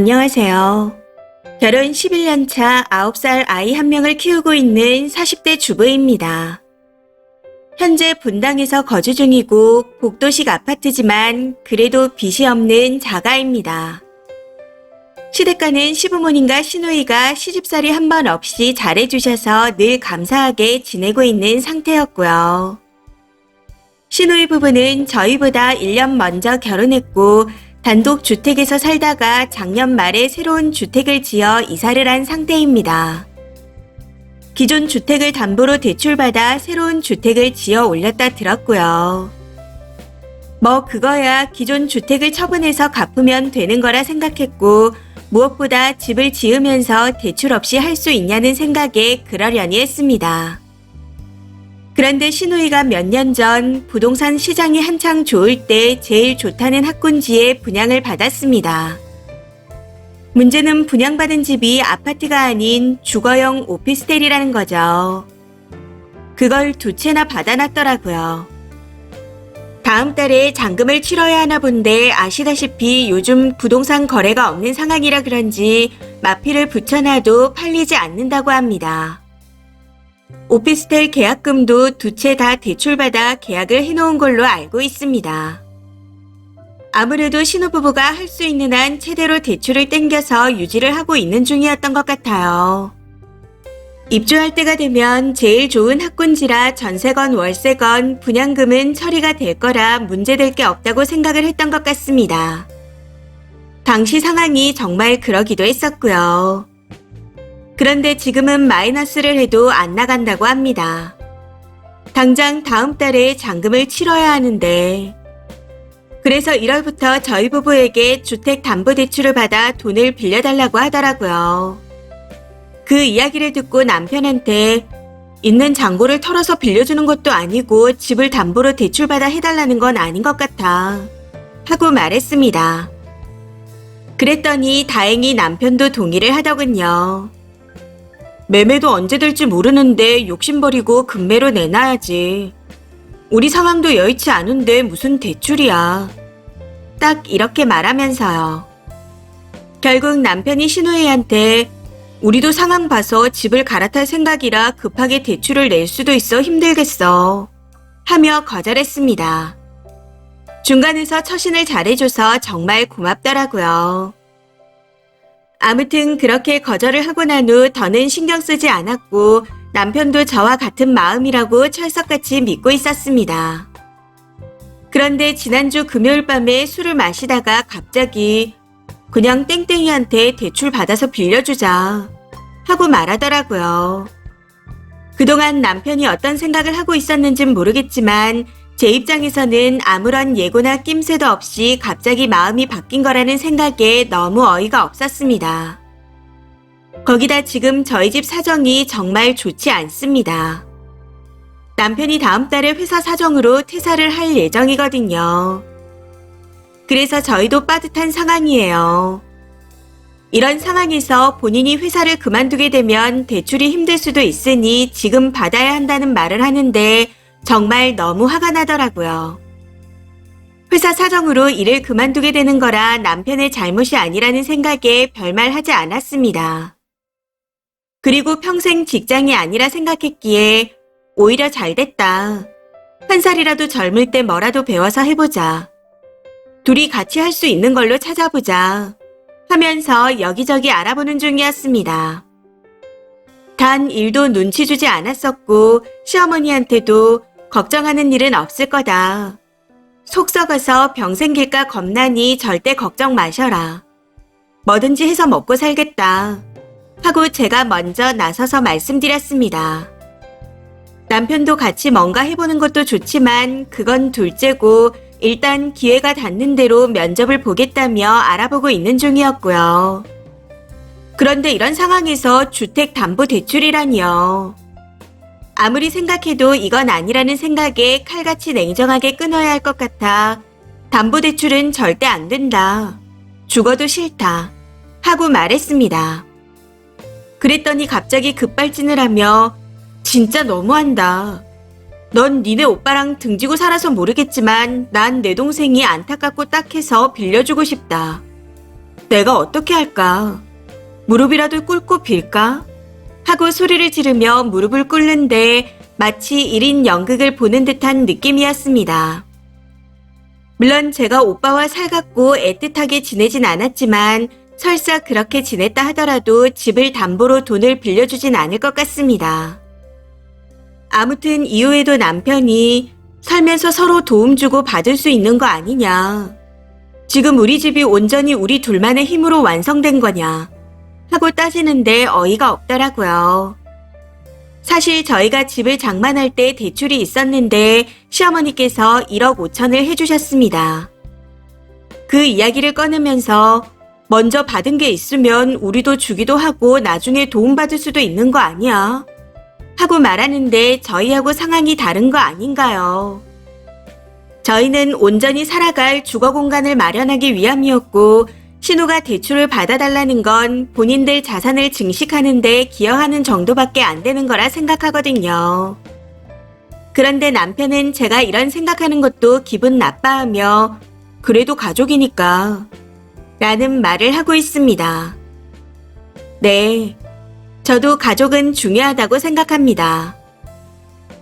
안녕하세요. 결혼 11년 차 9살 아이 한 명을 키우고 있는 40대 주부입니다. 현재 분당에서 거주 중이고 복도식 아파트지만 그래도 빚이 없는 자가입니다. 시댁가는 시부모님과 시누이가 시집살이 한 번 없이 잘해주셔서 늘 감사하게 지내고 있는 상태였고요. 시누이 부부는 저희보다 1년 먼저 결혼했고 단독 주택에서 살다가 작년 말에 새로운 주택을 지어 이사를 한 상태입니다. 기존 주택을 담보로 대출받아 새로운 주택을 지어 올렸다 들었고요. 그거야 기존 주택을 처분해서 갚으면 되는 거라 생각했고 무엇보다 집을 지으면서 대출 없이 할 수 있냐는 생각에 그러려니 했습니다. 그런데 시누이가 몇 년 전 부동산 시장이 한창 좋을 때 제일 좋다는 학군지에 분양을 받았습니다. 문제는 분양받은 집이 아파트가 아닌 주거용 오피스텔이라는 거죠. 그걸 2채나 받아놨더라고요. 다음 달에 잔금을 치러야 하나 본데 아시다시피 요즘 부동산 거래가 없는 상황이라 그런지 마피를 붙여놔도 팔리지 않는다고 합니다. 오피스텔 계약금도 2채 다 대출받아 계약을 해놓은 걸로 알고 있습니다. 아무래도 신혼부부가 할 수 있는 한 최대로 대출을 땡겨서 유지를 하고 있는 중이었던 것 같아요. 입주할 때가 되면 제일 좋은 학군지라 전세건 월세건 분양금은 처리가 될 거라 문제될 게 없다고 생각을 했던 것 같습니다. 당시 상황이 정말 그러기도 했었고요. 그런데 지금은 마이너스를 해도 안 나간다고 합니다. 당장 다음 달에 잔금을 치러야 하는데 그래서 1월부터 저희 부부에게 주택담보대출을 받아 돈을 빌려달라고 하더라고요. 그 이야기를 듣고 남편한테 있는 잔고를 털어서 빌려주는 것도 아니고 집을 담보로 대출받아 해달라는 건 아닌 것 같아 하고 말했습니다. 그랬더니 다행히 남편도 동의를 하더군요. 매매도 언제 될지 모르는데 욕심버리고 금매로 내놔야지. 우리 상황도 여의치 않은데 무슨 대출이야. 딱 이렇게 말하면서요. 결국 남편이 시누이한테 우리도 상황 봐서 집을 갈아탈 생각이라 급하게 대출을 낼 수도 있어 힘들겠어 하며 거절했습니다. 중간에서 처신을 잘해줘서 정말 고맙더라고요. 아무튼 그렇게 거절을 하고 난 후 더는 신경 쓰지 않았고 남편도 저와 같은 마음이라고 철석같이 믿고 있었습니다. 그런데 지난주 금요일 밤에 술을 마시다가 갑자기 그냥 땡땡이한테 대출 받아서 빌려주자 하고 말하더라고요. 그동안 남편이 어떤 생각을 하고 있었는진 모르겠지만 제 입장에서는 아무런 예고나 낌새도 없이 갑자기 마음이 바뀐 거라는 생각에 너무 어이가 없었습니다. 거기다 지금 저희 집 사정이 정말 좋지 않습니다. 남편이 다음 달에 회사 사정으로 퇴사를 할 예정이거든요. 그래서 저희도 빠듯한 상황이에요. 이런 상황에서 본인이 회사를 그만두게 되면 대출이 힘들 수도 있으니 지금 받아야 한다는 말을 하는데 정말 너무 화가 나더라고요. 회사 사정으로 일을 그만두게 되는 거라 남편의 잘못이 아니라는 생각에 별말 하지 않았습니다. 그리고 평생 직장이 아니라 생각했기에 오히려 잘됐다. 한 살이라도 젊을 때 뭐라도 배워서 해보자. 둘이 같이 할 수 있는 걸로 찾아보자. 하면서 여기저기 알아보는 중이었습니다. 단 일도 눈치 주지 않았었고 시어머니한테도 걱정하는 일은 없을 거다. 속 썩어서 병 생길까 겁나니 절대 걱정 마셔라. 뭐든지 해서 먹고 살겠다. 하고 제가 먼저 나서서 말씀드렸습니다. 남편도 같이 뭔가 해보는 것도 좋지만 그건 둘째고 일단 기회가 닿는 대로 면접을 보겠다며 알아보고 있는 중이었고요. 그런데 이런 상황에서 주택담보대출이라니요. 아무리 생각해도 이건 아니라는 생각에 칼같이 냉정하게 끊어야 할 것 같아 담보대출은 절대 안 된다. 죽어도 싫다. 하고 말했습니다. 그랬더니 갑자기 급발진을 하며 진짜 너무한다. 넌 니네 오빠랑 등지고 살아서 모르겠지만 난 내 동생이 안타깝고 딱해서 빌려주고 싶다. 내가 어떻게 할까? 무릎이라도 꿇고 빌까? 하고 소리를 지르며 무릎을 꿇는데 마치 1인 연극을 보는 듯한 느낌이었습니다. 물론 제가 오빠와 살갑고 애틋하게 지내진 않았지만 설사 그렇게 지냈다 하더라도 집을 담보로 돈을 빌려주진 않을 것 같습니다. 아무튼 이후에도 남편이 살면서 서로 도움 주고 받을 수 있는 거 아니냐. 지금 우리 집이 온전히 우리 둘만의 힘으로 완성된 거냐 하고 따지는데 어이가 없더라고요. 사실 저희가 집을 장만할 때 대출이 있었는데 시어머니께서 1억 5천을 해주셨습니다. 그 이야기를 꺼내면서 먼저 받은 게 있으면 우리도 주기도 하고 나중에 도움받을 수도 있는 거 아니야? 하고 말하는데 저희하고 상황이 다른 거 아닌가요? 저희는 온전히 살아갈 주거 공간을 마련하기 위함이었고 신우가 대출을 받아달라는 건 본인들 자산을 증식하는 데 기여하는 정도밖에 안 되는 거라 생각하거든요. 그런데 남편은 제가 이런 생각하는 것도 기분 나빠하며 그래도 가족이니까 라는 말을 하고 있습니다. 네, 저도 가족은 중요하다고 생각합니다.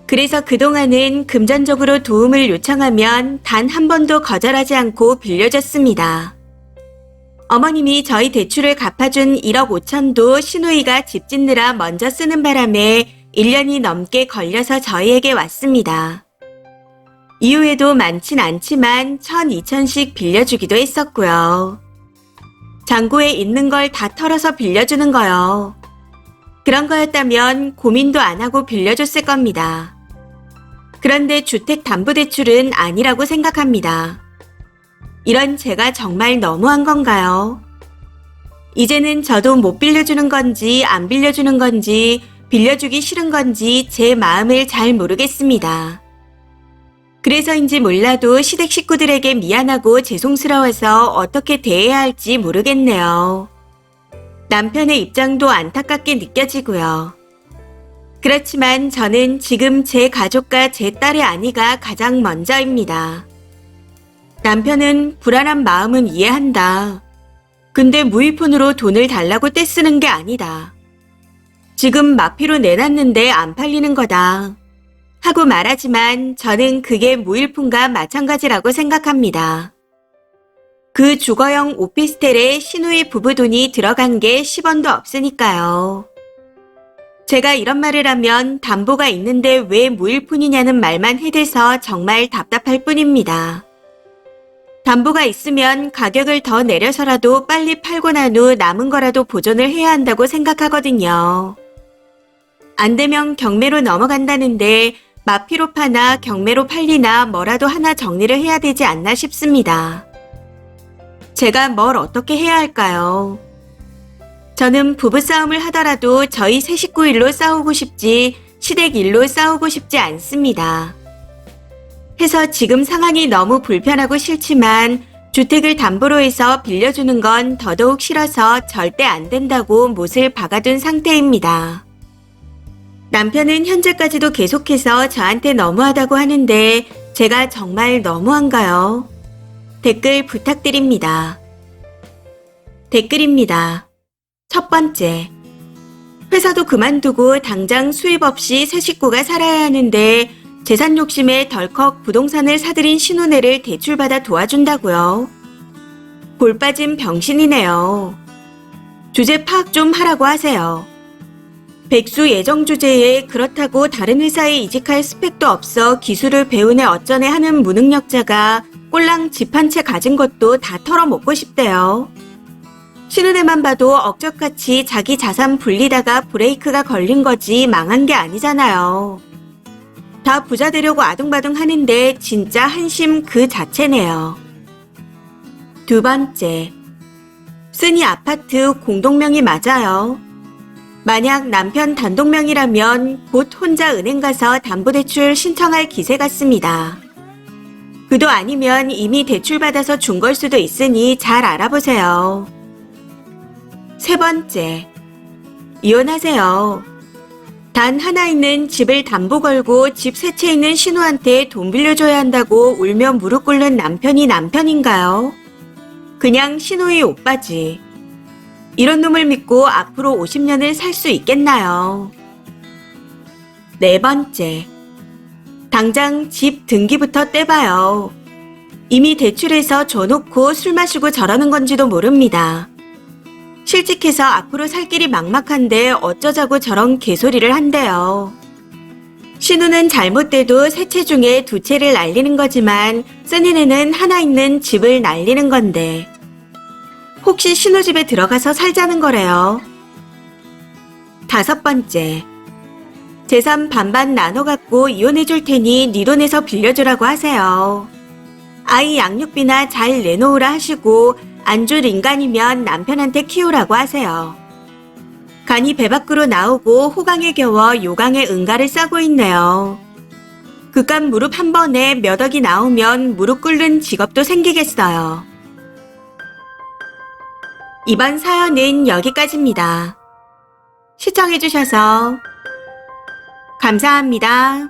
그래서 그동안은 금전적으로 도움을 요청하면 단 한 번도 거절하지 않고 빌려줬습니다. 어머님이 저희 대출을 갚아준 1억 5천도 시누이가 집 짓느라 먼저 쓰는 바람에 1년이 넘게 걸려서 저희에게 왔습니다. 이후에도 많진 않지만 1,000, 2천씩 빌려주기도 했었고요. 잔고에 있는 걸 다 털어서 빌려주는 거요. 그런 거였다면 고민도 안 하고 빌려줬을 겁니다. 그런데 주택담보대출은 아니라고 생각합니다. 이런 제가 정말 너무한 건가요? 이제는 저도 못 빌려주는 건지 안 빌려주는 건지 빌려주기 싫은 건지 제 마음을 잘 모르겠습니다. 그래서인지 몰라도 시댁 식구들에게 미안하고 죄송스러워서 어떻게 대해야 할지 모르겠네요. 남편의 입장도 안타깝게 느껴지고요. 그렇지만 저는 지금 제 가족과 제 딸의 안위가 가장 먼저입니다. 남편은 불안한 마음은 이해한다. 근데 무이폰으로 돈을 달라고 떼쓰는 게 아니다. 지금 마피로 내놨는데 안 팔리는 거다. 하고 말하지만 저는 그게 무일푼과 마찬가지라고 생각합니다. 그 주거용 오피스텔에 시누이 부부 돈이 들어간 게 10원도 없으니까요. 제가 이런 말을 하면 담보가 있는데 왜 무일푼이냐는 말만 해대서 정말 답답할 뿐입니다. 담보가 있으면 가격을 더 내려서라도 빨리 팔고 난 후 남은 거라도 보존을 해야 한다고 생각하거든요. 안 되면 경매로 넘어간다는데 마피로 파나 경매로 팔리나 뭐라도 하나 정리를 해야 되지 않나 싶습니다. 제가 뭘 어떻게 해야 할까요? 저는 부부싸움을 하더라도 저희 세 식구 일로 싸우고 싶지 시댁 일로 싸우고 싶지 않습니다. 해서 지금 상황이 너무 불편하고 싫지만 주택을 담보로 해서 빌려주는 건 더더욱 싫어서 절대 안 된다고 못을 박아둔 상태입니다. 남편은 현재까지도 계속해서 저한테 너무하다고 하는데 제가 정말 너무한가요? 댓글 부탁드립니다. 댓글입니다. 첫 번째, 회사도 그만두고 당장 수입 없이 세 식구가 살아야 하는데 재산 욕심에 덜컥 부동산을 사들인 신혼애를 대출받아 도와준다고요. 볼 빠진 병신이네요. 주제 파악 좀 하라고 하세요. 백수 예정 주제에 그렇다고 다른 회사에 이직할 스펙도 없어 기술을 배우네 어쩌네 하는 무능력자가 꼴랑 집 한 채 가진 것도 다 털어먹고 싶대요. 신혼애만 봐도 억적같이 자기 자산 불리다가 브레이크가 걸린 거지 망한 게 아니잖아요. 다 부자 되려고 아둥바둥 하는데 진짜 한심 그 자체네요. 두 번째, 쓴이 아파트 공동명의 맞아요. 만약 남편 단독명의라면 곧 혼자 은행 가서 담보대출 신청할 기세 같습니다. 그도 아니면 이미 대출받아서 준 걸 수도 있으니 잘 알아보세요. 세 번째, 이혼하세요. 단 하나 있는 집을 담보 걸고 집 세 채 있는 신우한테 돈 빌려줘야 한다고 울며 무릎 꿇는 남편이 남편인가요? 그냥 신호의 오빠지. 이런 놈을 믿고 앞으로 50년을 살 수 있겠나요? 네 번째. 당장 집 등기부터 떼봐요. 이미 대출해서 줘놓고 술 마시고 저러는 건지도 모릅니다. 실직해서 앞으로 살 길이 막막한데 어쩌자고 저런 개소리를 한대요. 신우는 잘못돼도 세 채 중에 두 채를 날리는 거지만 쓴이네는 하나 있는 집을 날리는 건데 혹시 신우 집에 들어가서 살자는 거래요. 다섯 번째. 재산 반반 나눠 갖고 이혼해 줄 테니 네 돈에서 빌려주라고 하세요. 아이 양육비나 잘 내놓으라 하시고 안 줄 인간이면 남편한테 키우라고 하세요. 간이 배 밖으로 나오고 호강에 겨워 요강에 응가를 싸고 있네요. 그깟 무릎 한 번에 몇 억이 나오면 무릎 꿇는 직업도 생기겠어요. 이번 사연은 여기까지입니다. 시청해주셔서 감사합니다.